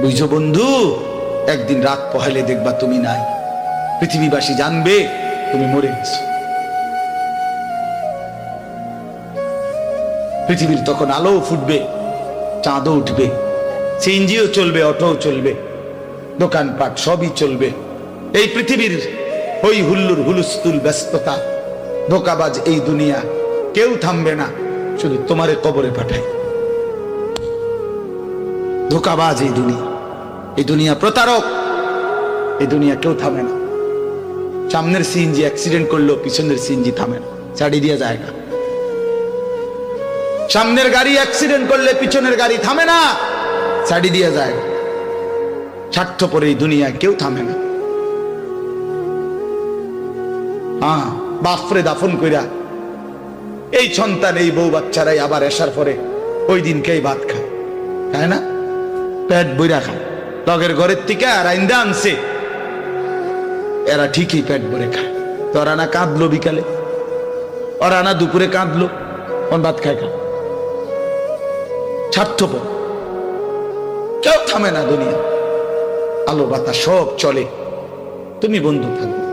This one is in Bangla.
বুঝছো বন্ধু, একদিন রাত পহেলে দেখবা তুমি নাই, পৃথিবীবাসী জানবে তুমি মরে গেছো। পৃথিবীর তখন আলো ফুটবে, চাঁদও উঠবে, সিএনজিও চলবে, অটোও চলবে, দোকানপাট সবই চলবে। এই পৃথিবীর হই হুল্লুর হুলুস্থুল ব্যস্ততা, ধোকাবাজ এই দুনিয়া, কেউ থামবে না, শুধু তোমারে কবরে পাঠায়। ধোকাবাজ এই দুনিয়া প্রতারক, এই দুনিয়া কেউ থামে না। সামনের সিএনজি অ্যাক্সিডেন্ট করলো, পিছনের সিএনজি থামে না, ছাড়ি দিয়ে জায়গা। সামনের গাড়ি অ্যাক্সিডেন্ট করলে পিছনের গাড়ি থামে না, ছাড়ি দিয়ে যায়। স্বার্থপর এই দুনিয়া কেউ থামে না। হ্যাঁ, বাপরে দাফন কইরা এই সন্তান, এই বউ বাচ্চারাই আবার এসার পরে ওই দিনকেই ভাত খায়, তাই না? পেট বইরা খায়, লগের ঘরের থেকে আর আইন্দা আনছে, এরা ঠিকই পেট ভরে খায়। তো ওরা না কাঁদলো বিকালে, ওরা না দুপুরে কাঁদলো, কোন ভাত খায় খা। স্বার্থপর, কেউ থামে না দুনিয়া, আলো বাতাস সব চলে, তুমি বন্ধু থাকবে।